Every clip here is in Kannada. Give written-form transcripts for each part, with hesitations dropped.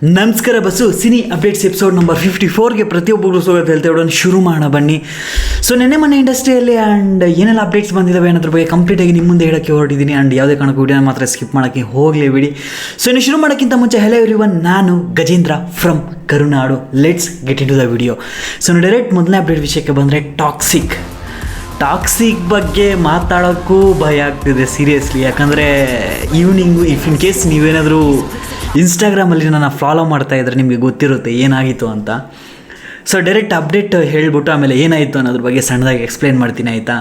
ನಮಸ್ಕಾರ bus cine updates episode number 54ಗೆ ಪ್ರತಿಯೊಬ್ಬರು ಸ್ವಾಗತ ಹೇಳ್ತಾ ಇಡೋಣ. ಶುರು ಮಾಡೋಣ ಬನ್ನಿ. ಸೊ ನೆನ್ನೆ ಮೊನ್ನೆ ಇಂಡಸ್ಟ್ರಿಯಲ್ಲಿ ಆ್ಯಂಡ್ ಏನೆಲ್ಲ ಅಪ್ಡೇಟ್ಸ್ ಬಂದಿದ್ದಾವೆ ಅನ್ನೋದ್ರ ಬಗ್ಗೆ ಕಂಪ್ಲೀಟಾಗಿ ನಿಮ್ಮ ಮುಂದೆ ಹೇಳೋಕ್ಕೆ ಹೊರಟಿದ್ದೀನಿ. ಆ್ಯಂಡ್ ಯಾವುದೇ ಕಾರಣಕ್ಕೂ ವಿಡಿಯೋನ ಮಾತ್ರ ಸ್ಕಿಪ್ ಮಾಡೋಕ್ಕೆ ಹೋಗಲೇಬಿಡಿ. ಸೊ ಇನ್ನು ಶುರು ಮಾಡೋಕ್ಕಿಂತ ಮುಂಚೆ ಹೆಲೋ ಎವ್ರಿವನ್, ನಾನು Gajendra from Karunadu. Let's get into the video. So direct ಮೊದಲನೇ ಅಪ್ಡೇಟ್ ವಿಷಯಕ್ಕೆ ಬಂದರೆ ಟಾಕ್ಸಿಕ್ ಬಗ್ಗೆ ಮಾತಾಡೋಕ್ಕೂ ಭಯ ಆಗ್ತಿದೆ ಸೀರಿಯಸ್ಲಿ. ಯಾಕಂದರೆ ಈವ್ನಿಂಗು ಇನ್ ಕೇಸ್ ನೀವೇನಾದರೂ ಇನ್ಸ್ಟಾಗ್ರಾಮಲ್ಲಿ ನನ್ನ ಫಾಲೋ ಮಾಡ್ತಾ ಇದ್ದರೆ ನಿಮಗೆ ಗೊತ್ತಿರುತ್ತೆ ಏನಾಗಿತ್ತು ಅಂತ. ಸೊ ಡೈರೆಕ್ಟ್ ಅಪ್ಡೇಟ್ ಹೇಳಿಬಿಟ್ಟು ಆಮೇಲೆ ಏನಾಯಿತು ಅನ್ನೋದ್ರ ಬಗ್ಗೆ ಸಣ್ಣದಾಗಿ ಎಕ್ಸ್ಪ್ಲೇನ್ ಮಾಡ್ತೀನಿ, ಆಯಿತಾ.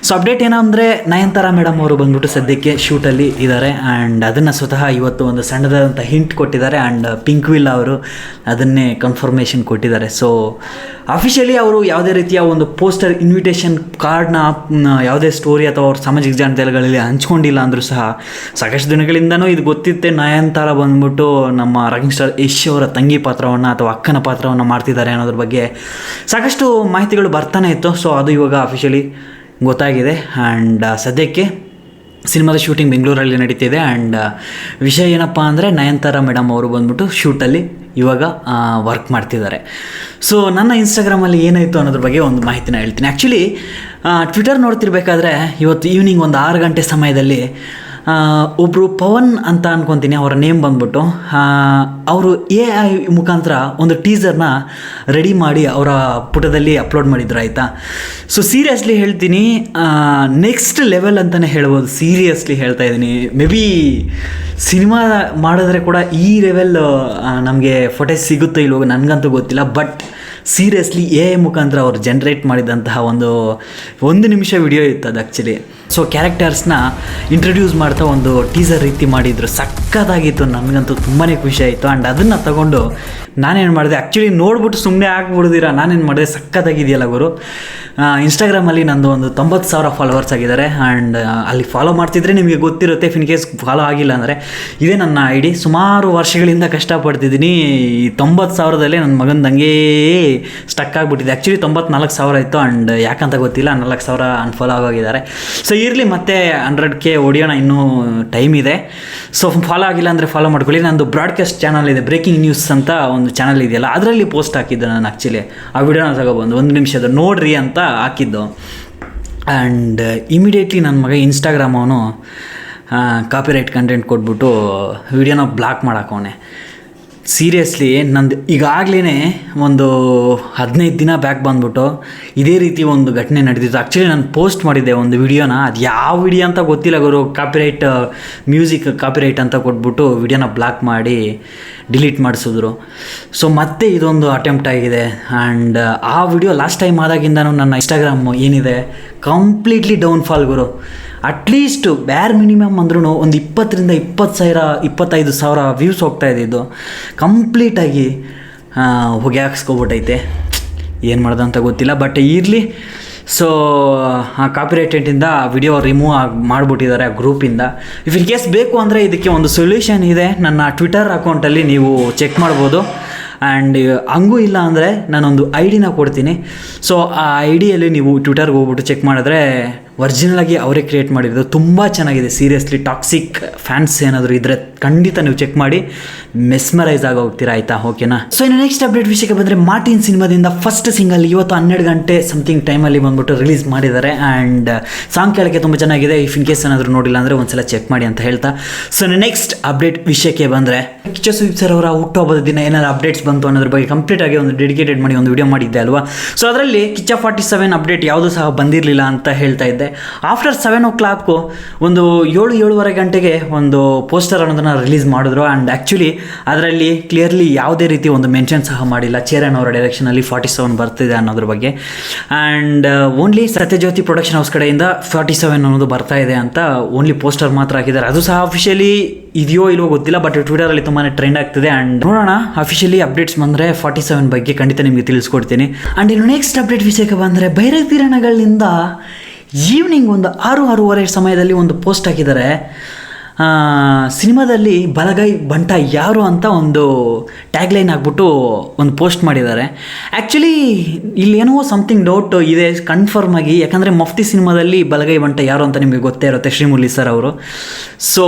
ಸೊ ಅಪ್ಡೇಟ್ ಏನಂದರೆ ನಯನತಾರಾ ಮೇಡಮ್ ಅವರು ಬಂದ್ಬಿಟ್ಟು ಸದ್ಯಕ್ಕೆ ಶೂಟಲ್ಲಿ ಇದ್ದಾರೆ. ಆ್ಯಂಡ್ ಅದನ್ನು ಸ್ವತಃ ಇವತ್ತು ಒಂದು ಸಣ್ಣದಾದಂಥ ಹಿಂಟ್ ಕೊಟ್ಟಿದ್ದಾರೆ. ಆ್ಯಂಡ್ ಪಿಂಕ್ ವಿಲ್ ಅವರು ಅದನ್ನೇ ಕನ್ಫರ್ಮೇಷನ್ ಕೊಟ್ಟಿದ್ದಾರೆ. ಸೊ ಅಫಿಷಿಯಲಿ ಅವರು ಯಾವುದೇ ರೀತಿಯ ಒಂದು ಪೋಸ್ಟರ್ ಇನ್ವಿಟೇಷನ್ ಕಾರ್ಡ್ನ ಯಾವುದೇ ಸ್ಟೋರಿ ಅಥವಾ ಅವ್ರ ಸಾಮಾಜಿಕ ಜಾಲತಾಣಗಳಲ್ಲಿ ಹಂಚ್ಕೊಂಡಿಲ್ಲ ಅಂದರೂ ಸಹ ಸಾಕಷ್ಟು ದಿನಗಳಿಂದನೂ ಇದು ಗೊತ್ತಿತ್ತೆ. ನಯನತಾರಾ ಬಂದ್ಬಿಟ್ಟು ನಮ್ಮ ರಾಕಿಂಗ್ ಸ್ಟಾರ್ ಯಶ್ ಅವರ ತಂಗಿ ಪಾತ್ರವನ್ನು ಅಥವಾ ಅಕ್ಕನ ಪಾತ್ರವನ್ನು ಮಾಡ್ತಿದ್ದಾರೆ ಅನ್ನೋದ್ರ ಬಗ್ಗೆ ಸಾಕಷ್ಟು ಮಾಹಿತಿಗಳು ಬರ್ತಾನೆ ಇತ್ತು. ಸೊ ಅದು ಇವಾಗ ಅಫಿಷಿಯಲಿ ಗೊತ್ತಾಗಿದೆ. ಆ್ಯಂಡ್ ಸದ್ಯಕ್ಕೆ ಸಿನಿಮಾದ ಶೂಟಿಂಗ್ ಬೆಂಗಳೂರಲ್ಲಿ ನಡೀತಿದೆ. ಆ್ಯಂಡ್ ವಿಷಯ ಏನಪ್ಪ ಅಂದರೆ ನಯನತಾರಾ ಮೇಡಮ್ ಅವರು ಬಂದ್ಬಿಟ್ಟು ಶೂಟಲ್ಲಿ ಇವಾಗ ವರ್ಕ್ ಮಾಡ್ತಿದ್ದಾರೆ. ಸೊ ನನ್ನ ಇನ್ಸ್ಟಾಗ್ರಾಮಲ್ಲಿ ಏನಾಯಿತು ಅನ್ನೋದ್ರ ಬಗ್ಗೆ ಒಂದು ಮಾಹಿತಿನ ಹೇಳ್ತೀನಿ. ಆ್ಯಕ್ಚುಲಿ ಟ್ವಿಟರ್ ನೋಡ್ತಿರ್ಬೇಕಾದ್ರೆ ಇವತ್ತು ಈವ್ನಿಂಗ್ ಒಂದು 6 ಗಂಟೆ ಸಮಯದಲ್ಲಿ ಒಬ್ಬರು ಪವನ್ ಅಂತ ಅನ್ಕೊತೀನಿ, ಅವರ ನೇಮ್ ಬಂದ್ಬಿಟ್ಟು ಅವರು AI ಮುಖಾಂತರ ಒಂದು ಟೀಸರ್ನ ರೆಡಿ ಮಾಡಿ ಅವರ ಪುಟದಲ್ಲಿ ಅಪ್ಲೋಡ್ ಮಾಡಿದ್ರು, ಆಯಿತಾ. ಸೊ ಸೀರಿಯಸ್ಲಿ ಹೇಳ್ತೀನಿ, ನೆಕ್ಸ್ಟ್ ಲೆವೆಲ್ ಅಂತಲೇ ಹೇಳ್ಬೋದು. ಸೀರಿಯಸ್ಲಿ ಹೇಳ್ತಾ ಇದ್ದೀನಿ. ಮೇ ಬಿ ಸಿನಿಮಾ ಮಾಡಿದ್ರೆ ಕೂಡ ಈ ಲೆವೆಲ್ ನಮಗೆ ಫೋಟೇಜ್ ಸಿಗುತ್ತೋ ಇಲ್ವೋ ನನಗಂತೂ ಗೊತ್ತಿಲ್ಲ. ಬಟ್ ಸೀರಿಯಸ್ಲಿ AI ಮುಖಾಂತರ ಅವರು ಜನ್ರೇಟ್ ಮಾಡಿದಂತಹ ಒಂದು ನಿಮಿಷ ವಿಡಿಯೋ ಇತ್ತು ಅದು ಆ್ಯಕ್ಚುಲಿ. ಸೊ ಕ್ಯಾರೆಕ್ಟರ್ಸ್ನ ಇಂಟ್ರಡ್ಯೂಸ್ ಮಾಡ್ತಾ ಒಂದು ಟೀಸರ್ ರೀತಿ ಮಾಡಿದರು, ಸಕ್ಕತ್ತಾಗಿತ್ತು. ನನಗಂತೂ ತುಂಬಾ ಖುಷಿ ಆಯಿತು. ಆ್ಯಂಡ್ ಅದನ್ನು ತಗೊಂಡು ನಾನೇನು ಮಾಡಿದೆ, ಆ್ಯಕ್ಚುಲಿ ನೋಡ್ಬಿಟ್ಟು ಸುಮ್ಮನೆ ಆಗ್ಬಿಡ್ದಿರ ನಾನೇನು ಮಾಡಿದೆ, ಸಕ್ಕತ್ತಾಗಿದೆಯಲ್ಲ ಗುರು. ಇನ್ಸ್ಟಾಗ್ರಾಮಲ್ಲಿ ನಂದು ಒಂದು 90,000 ಫಾಲೋವರ್ಸ್ ಆಗಿದ್ದಾರೆ. ಆ್ಯಂಡ್ ಅಲ್ಲಿ ಫಾಲೋ ಮಾಡ್ತಿದ್ರೆ ನಿಮಗೆ ಗೊತ್ತಿರುತ್ತೆ. ಇನ್ ಕೇಸ್ ಫಾಲೋ ಆಗಿಲ್ಲ ಅಂದರೆ ಇದೇ ನನ್ನ ID. ಸುಮಾರು ವರ್ಷಗಳಿಂದ ಕಷ್ಟಪಡ್ತಿದ್ದೀನಿ. ಈ 90,000ದಲ್ಲೇ ನನ್ನ ಮಗನ ಹಂಗೇ ಸ್ಟಕ್ ಆಗಿಬಿಟ್ಟಿದೆ. ಆ್ಯಕ್ಚುಲಿ 94,000 ಇತ್ತು. ಆ್ಯಂಡ್ ಯಾಕಂತ ಗೊತ್ತಿಲ್ಲ 4,000 ಅನ್ಫಾಲೋ ಆಗಿದ್ದಾರೆ. ಸೊ ಇರಲಿ, ಮತ್ತೆ 100K ಹೊಡಿಯೋಣ, ಇನ್ನೂ ಟೈಮ್ ಇದೆ. ಸೊ ಫಾಲೋ ಆಗಿಲ್ಲ ಅಂದರೆ ಫಾಲೋ ಮಾಡ್ಕೊಳ್ಳಿ. ನಂದು ಬ್ರಾಡ್ಕಾಸ್ಟ್ ಚಾನಲ್ ಇದೆ, ಬ್ರೇಕಿಂಗ್ ನ್ಯೂಸ್ ಅಂತ ಒಂದು ಚಾನಲ್ ಇದೆಯಲ್ಲ, ಅದರಲ್ಲಿ ಪೋಸ್ಟ್ ಹಾಕಿದ್ದೆ ನಾನು. ಆ್ಯಕ್ಚುಲಿ ಆ ವಿಡಿಯೋನ ತಗೊಬಂದು 1 ನಿಮಿಷದ ನೋಡ್ರಿ ಅಂತ ಹಾಕಿದ್ದು. ಆ್ಯಂಡ್ ಇಮಿಡಿಯೇಟ್ಲಿ ನನ್ನ ಮಗ ಇನ್ಸ್ಟಾಗ್ರಾಮ್ ಅವನು ಕಾಪಿರೈಟ್ ಕಂಟೆಂಟ್ ಕೊಟ್ಬಿಟ್ಟು ವಿಡಿಯೋನ ಬ್ಲಾಕ್ ಮಾಡಾಕವನೆ. ಸೀರಿಯಸ್ಲಿ ನಂದು ಈಗಾಗಲೇ ಒಂದು 15 ದಿನ ಬ್ಯಾಕ್ ಬಂದ್ಬಿಟ್ಟು ಇದೇ ರೀತಿ ಒಂದು ಘಟನೆ ನಡೆದಿತ್ತು. ಆ್ಯಕ್ಚುಲಿ ನಾನು ಪೋಸ್ಟ್ ಮಾಡಿದ್ದೆ ಒಂದು ವಿಡಿಯೋನ, ಅದು ಯಾವ ವಿಡಿಯೋ ಅಂತ ಗೊತ್ತಿಲ್ಲ ಗುರು. ಕಾಪಿರೈಟ್ ಮ್ಯೂಸಿಕ್ ಕಾಪಿರೈಟ್ ಅಂತ ಕೊಟ್ಬಿಟ್ಟು ವಿಡಿಯೋನ ಬ್ಲಾಕ್ ಮಾಡಿ ಡಿಲೀಟ್ ಮಾಡಿಸಿದ್ರು. ಸೊ ಮತ್ತೆ ಇದೊಂದು ಅಟೆಂಪ್ಟ್ ಆಗಿದೆ. ಆ್ಯಂಡ್ ಆ ವಿಡಿಯೋ ಲಾಸ್ಟ್ ಟೈಮ್ ಆದಾಗಿಂದನೂ ನನ್ನ ಇನ್ಸ್ಟಾಗ್ರಾಮ್ ಏನಿದೆ ಕಂಪ್ಲೀಟ್ಲಿ ಡೌನ್ಫಾಲ್ ಗುರು. ಅಟ್ಲೀಸ್ಟ್ ಬ್ಯಾರ್ ಮಿನಿಮಮ್ ಅಂದ್ರೂ ಒಂದು 20,000 25,000 ವ್ಯೂಸ್ ಹೋಗ್ತಾ ಇದ್ದಿದ್ದು ಕಂಪ್ಲೀಟಾಗಿ ಹೊಗೆ ಹಾಕ್ಸ್ಕೊಬಿಟ್ಟೈತೆ. ಏನು ಮಾಡೋದು ಅಂತ ಗೊತ್ತಿಲ್ಲ. ಬಟ್ ಇರಲಿ. ಸೊ ಆ ಕಾಪಿರೈಟೆಂಟಿಂದ ವಿಡಿಯೋ ರಿಮೂವ್ ಮಾಡಿಬಿಟ್ಟಿದ್ದಾರೆ ಆ ಗ್ರೂಪಿಂದ. ಇನ್ ಕೇಸ್ ಬೇಕು ಅಂದರೆ ಇದಕ್ಕೆ ಒಂದು ಸೊಲ್ಯೂಷನ್ ಇದೆ. ನನ್ನ ಟ್ವಿಟರ್ ಅಕೌಂಟಲ್ಲಿ ನೀವು ಚೆಕ್ ಮಾಡ್ಬೋದು. ಆ್ಯಂಡ್ ಹಂಗೂ ಇಲ್ಲ ಅಂದರೆ ನಾನೊಂದು ID ಕೊಡ್ತೀನಿ. ಸೊ ಆ IDಯಲ್ಲಿ ನೀವು ಟ್ವಿಟರ್ಗೆ ಹೋಗ್ಬಿಟ್ಟು ಚೆಕ್ ಮಾಡಿದ್ರೆ ಒರಿಜಿನಲಾಗಿ ಅವರೇ ಕ್ರಿಯೇಟ್ ಮಾಡಿರೋದು. ತುಂಬ ಚೆನ್ನಾಗಿದೆ ಸೀರಿಯಸ್ಲಿ. ಟಾಕ್ಸಿಕ್ ಫ್ಯಾನ್ಸ್ ಏನಾದರೂ ಇದ್ದರೆ ಖಂಡಿತ ನೀವು ಚೆಕ್ ಮಾಡಿ ಮೆಸ್ಮರೈಸ್ ಆಗಿ ಹೋಗ್ತೀರಾ, ಆಯಿತಾ. ಓಕೆನಾ. ಸೊ ಇನ್ನು ನೆಕ್ಸ್ಟ್ ಅಪ್ಡೇಟ್ ವಿಷಯಕ್ಕೆ ಬಂದರೆ ಮಾರ್ಟಿನ್ ಸಿನಿಮಾದಿಂದ ಫಸ್ಟ್ ಸಿಂಗಲ್ ಇವತ್ತು 12 ಗಂಟೆ ಸಮಥಿಂಗ್ ಟೈಮಲ್ಲಿ ಬಂದ್ಬಿಟ್ಟು ರಿಲೀಸ್ ಮಾಡಿದ್ದಾರೆ. ಆ್ಯಂಡ್ ಸಾಂಗ್ ಕೇಳೋಕ್ಕೆ ತುಂಬ ಚೆನ್ನಾಗಿದೆ. ಇನ್ ಕೇಸ್ ಏನಾದರೂ ನೋಡಿಲ್ಲ ಅಂದರೆ ಒಂದ್ಸಲ ಚೆಕ್ ಮಾಡಿ ಅಂತ ಹೇಳ್ತಾ, ಸೊ ನೆಕ್ಸ್ಟ್ ಅಪ್ಡೇಟ್ ವಿಷಯಕ್ಕೆ ಬಂದರೆ ಕಿಚ್ಚ ಸುದೀಪ್ ಸರ್ ಅವರ ಹುಟ್ಟುಹಬ್ಬದ ದಿನ ಏನಾದ್ರು ಅಪ್ಡೇಟ್ಸ್ ಬಂತು ಅನ್ನೋದ್ರ ಬಗ್ಗೆ ಕಂಪ್ಲೀಟಾಗಿ ಒಂದು ಡೆಡಿಕೇಟೆಡ್ ಮಾಡಿ ಒಂದು ವಿಡಿಯೋ ಮಾಡಿದ್ದೆ ಅಲ್ವಾ. ಸೊ ಅದರಲ್ಲಿ ಕಿಚ್ಚ 47 ಅಪ್ಡೇಟ್ ಯಾವುದೂ ಸಹ ಬಂದಿರಲಿಲ್ಲ ಅಂತ ಹೇಳ್ತಾ ಇದ್ದೆ. ಆಫ್ಟರ್ 7 o'clock ಒಂದು 7-7:30 ಗಂಟೆಗೆ ಒಂದು ಪೋಸ್ಟರ್ ಅನ್ನೋದನ್ನು ರಿಲೀಸ್ ಮಾಡಿದ್ರು. ಆ್ಯಂಡ್ ಆ್ಯಕ್ಚುಲಿ ಅದರಲ್ಲಿ ಕ್ಲಿಯರ್ಲಿ ಯಾವುದೇ ರೀತಿ ಒಂದು ಮೆನ್ಷನ್ ಸಹ ಮಾಡಿಲ್ಲ ಚೇರನ್ ಅವರ ಡೈರೆಕ್ಷನಲ್ಲಿ 47 ಬರ್ತಿದೆ ಅನ್ನೋದ್ರ ಬಗ್ಗೆ. And only Sathyajyothi production house ಕಡೆಯಿಂದ 47 ಅನ್ನೋದು ಬರ್ತಾ ಇದೆ ಅಂತ ಓನ್ಲಿ ಪೋಸ್ಟರ್ ಮಾತ್ರ ಹಾಕಿದ್ದಾರೆ. ಅದು ಸಹ ಅಫಿಷಿಯಲಿ ಇದೆಯೋ ಇಲ್ವೋ ಗೊತ್ತಿಲ್ಲ. ಬಟ್ ಟ್ವಿಟರಲ್ಲಿ ತುಂಬಾ ಟ್ರೆಂಡ್ ಆಗ್ತಿದೆ. ಆ್ಯಂಡ್ ನೋಡೋಣ ಅಫಿಷಿಯಲಿ ಅಪ್ಡೇಟ್ಸ್ ಬಂದರೆ 47 ಬಗ್ಗೆ ಖಂಡಿತ ನಿಮಗೆ ತಿಳಿಸ್ಕೊಡ್ತೀನಿ. ಆ್ಯಂಡ್ ಇನ್ನು ನೆಕ್ಸ್ಟ್ ಅಪ್ಡೇಟ್ ವಿಷಯಕ್ಕೆ ಬಂದರೆ ಭೈರತಿರಣಗಳಿಂದ ಈವ್ನಿಂಗ್ ಒಂದು 6-6:30 ಸಮಯದಲ್ಲಿ ಒಂದು ಪೋಸ್ಟ್ ಹಾಕಿದ್ದಾರೆ. ಸಿನಿಮಾದಲ್ಲಿ ಬಲಗೈ ಬಂಟ ಯಾರು ಅಂತ ಒಂದು ಟ್ಯಾಗ್ಲೈನ್ ಹಾಕ್ಬಿಟ್ಟು ಒಂದು ಪೋಸ್ಟ್ ಮಾಡಿದ್ದಾರೆ. ಆ್ಯಕ್ಚುಲಿ ಇಲ್ಲೇನೋ ಸಮಥಿಂಗ್ ಡೌಟ್ ಇದೆ ಕನ್ಫರ್ಮ್ ಆಗಿ. ಯಾಕಂದರೆ ಮಫ್ತಿ ಸಿನಿಮಾದಲ್ಲಿ ಬಲಗೈ ಬಂಟ ಯಾರು ಅಂತ ನಿಮಗೆ ಗೊತ್ತೇ ಇರುತ್ತೆ, ಶ್ರೀಮುರಳಿ ಸರ್ ಅವರು. ಸೊ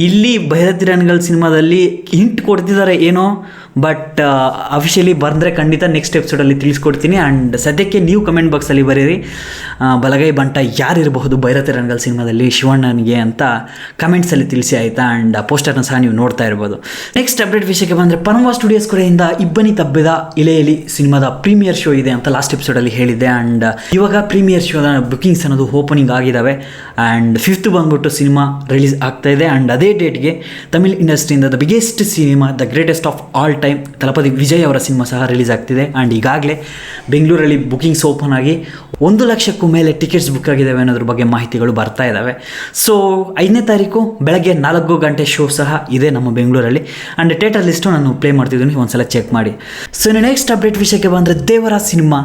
ಇಲ್ಲಿ ಭೈರತಿ ರಣಗಲ್ ಸಿನಿಮಾದಲ್ಲಿ ಹಿಂಟ್ ಕೊಡ್ತಿದ್ದಾರೆ ಏನೋ, ಬಟ್ ಅಫಿಷಿಯಲಿ ಬಂದರೆ ಖಂಡಿತ ನೆಕ್ಸ್ಟ್ ಎಪಿಸೋಡಲ್ಲಿ ತಿಳಿಸ್ಕೊಡ್ತೀನಿ. ಆ್ಯಂಡ್ ಸದ್ಯಕ್ಕೆ ನೀವು ಕಮೆಂಟ್ ಬಾಕ್ಸಲ್ಲಿ ಬರೀರಿ ಬಲಗೈ ಬಂಟ ಯಾರಿರಬಹುದು ಭೈರತಿ ರಣಗಲ್ ಸಿನಿಮಾದಲ್ಲಿ ಶಿವಣ್ಣನಿಗೆ ಅಂತ ಕಮೆಂಟ್ಸಲ್ಲಿ ತಿಳಿಸಿ ಆಯಿತಾ. ಆ್ಯಂಡ್ ಪೋಸ್ಟರ್ನ ಸಹ ನೀವು ನೋಡ್ತಾ ಇರ್ಬೋದು. ನೆಕ್ಸ್ಟ್ ಅಪ್ಡೇಟ್ ವಿಷಯಕ್ಕೆ ಬಂದರೆ ಪರಮ ಸ್ಟುಡಿಯೋಸ್ ಕಡೆಯಿಂದ ಇಬ್ಬನಿ ತಬ್ಬಿದ ಇಲೆಯಲ್ಲಿ ಸಿನಿಮಾದ ಪ್ರೀಮಿಯರ್ ಶೋ ಇದೆ ಅಂತ ಲಾಸ್ಟ್ ಎಪಿಸೋಡಲ್ಲಿ ಹೇಳಿದ್ದೆ. ಆ್ಯಂಡ್ ಇವಾಗ ಪ್ರೀಮಿಯರ್ ಶೋದ ಬುಕಿಂಗ್ಸ್ ಅನ್ನೋದು ಓಪನಿಂಗ್ ಆಗಿದ್ದಾವೆ. ಆ್ಯಂಡ್ 5th ಬಂದ್ಬಿಟ್ಟು ಸಿನಿಮಾ ರಿಲೀಸ್ ಆಗ್ತಾ ಇದೆ. ಆ್ಯಂಡ್ ಅದೇ ಡೇಟ್ಗೆ ತಮಿಳ್ ಇಂಡಸ್ಟ್ರಿಯಿಂದ the biggest cinema, the greatest of all time Thalapathy Vijay ಅವರ ಸಿನಿಮಾ ಸಹ ರಿಲೀಸ್ ಆಗ್ತಿದೆ. ಆ್ಯಂಡ್ ಈಗಾಗಲೇ ಬೆಂಗಳೂರಲ್ಲಿ ಬುಕಿಂಗ್ಸ್ ಓಪನ್ ಆಗಿ 1 ಲಕ್ಷಕ್ಕೂ ಮೇಲೆ ಟಿಕೆಟ್ಸ್ ಬುಕ್ ಆಗಿದ್ದಾವೆ ಅನ್ನೋದ್ರ ಬಗ್ಗೆ ಮಾಹಿತಿಗಳು ಬರ್ತಾ ಇದ್ದಾವೆ. ಸೊ 5ನೇ ತಾರೀಕು ಬೆಳಗ್ಗೆ 4 ಗಂಟೆ ಶೋ ಸಹ ಇದೆ ನಮ್ಮ ಬೆಂಗಳೂರಲ್ಲಿ. ಆ್ಯಂಡ್ ಥಿಯೇಟರ್ ಲಿಸ್ಟು ನಾನು ಪ್ಲೇ ಮಾಡ್ತಿದ್ದೀನಿ, ಒಂದ್ಸಲ ಚೆಕ್ ಮಾಡಿ. ಸೊ ನೆಕ್ಸ್ಟ್ ಅಪ್ಡೇಟ್ ವಿಷಯಕ್ಕೆ ಬಂದರೆ ದೇವರ ಸಿನಿಮಾ,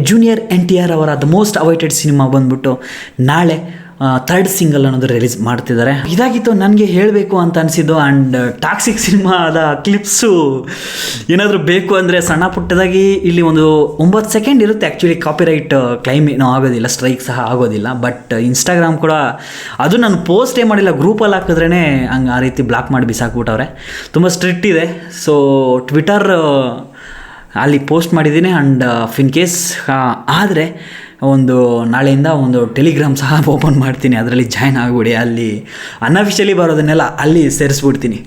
ಜೂನಿಯರ್ NTR ಅವರ ದ ಮೋಸ್ಟ್ ಅವೈಟೆಡ್ ಸಿನಿಮಾ ಬಂದ್ಬಿಟ್ಟು ನಾಳೆ 3rd ಸಿಂಗಲ್ ಅನ್ನೋದು ರಿಲೀಸ್ ಮಾಡ್ತಿದ್ದಾರೆ. ಇದಾಗಿತ್ತು ನನಗೆ ಹೇಳಬೇಕು ಅಂತ ಅನಿಸಿದ್ದು. ಆ್ಯಂಡ್ ಟಾಕ್ಸಿಕ್ ಸಿನಿಮಾದ ಕ್ಲಿಪ್ಸು ಏನಾದರೂ ಬೇಕು ಅಂದರೆ ಸಣ್ಣ ಪುಟ್ಟದಾಗಿ ಇಲ್ಲಿ ಒಂದು 9 ಸೆಕೆಂಡ್ ಇರುತ್ತೆ. ಆ್ಯಕ್ಚುಲಿ ಕಾಪಿರೈಟ್ ಕ್ಲೈಮ್ ಏನೂ ಆಗೋದಿಲ್ಲ, ಸ್ಟ್ರೈಕ್ ಸಹ ಆಗೋದಿಲ್ಲ. ಬಟ್ ಇನ್ಸ್ಟಾಗ್ರಾಮ್ ಕೂಡ ಅದು ನಾನು ಪೋಸ್ಟೇ ಮಾಡಿಲ್ಲ, ಗ್ರೂಪಲ್ಲಿ ಹಾಕಿದ್ರೇ ಹಂಗೆ ಆ ರೀತಿ ಬ್ಲಾಕ್ ಮಾಡಿ ಬಿಸಾಕ್ಬಿಟ್ಟವ್ರೆ. ತುಂಬ ಸ್ಟ್ರಿಕ್ಟ್ ಇದೆ. ಸೊ ಟ್ವಿಟರ್ ಅಲ್ಲಿ ಪೋಸ್ಟ್ ಮಾಡಿದ್ದೀನಿ. ಆ್ಯಂಡ್ ಇನ್ ಕೇಸ್ ಆದರೆ ಒಂದು ನಾಳೆಯಿಂದ ಒಂದು ಟೆಲಿಗ್ರಾಮ್ ಸಹ ಓಪನ್ ಮಾಡ್ತೀನಿ, ಅದರಲ್ಲಿ ಜಾಯ್ನ್ ಆಗಿಬಿಡಿ. ಅಲ್ಲಿ ಅನ್ಅಫಿಷಿಯಲಿ ಬರೋದನ್ನೆಲ್ಲ ಅಲ್ಲಿ ಸೇರಿಸ್ಬಿಡ್ತೀನಿ.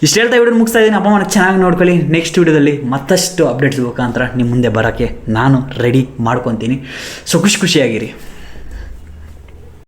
ಇಷ್ಟು ಹೇಳ್ತಾ ವಿಡಿಯೋ ಮುಗಿಸ್ತಾ ಇದ್ದೀನಿ. ಅಪ್ಪ ಅಮ್ಮನ ಚೆನ್ನಾಗಿ ನೋಡ್ಕೊಳ್ಳಿ. ನೆಕ್ಸ್ಟ್ ವಿಡಿಯೋದಲ್ಲಿ ಮತ್ತಷ್ಟು ಅಪ್ಡೇಟ್ಸ್ ಮುಖಾಂತರ ನಿಮ್ಮ ಮುಂದೆ ಬರೋಕ್ಕೆ ನಾನು ರೆಡಿ ಮಾಡ್ಕೊತೀನಿ. ಸೊ ಖುಷಿಯಾಗಿರಿ.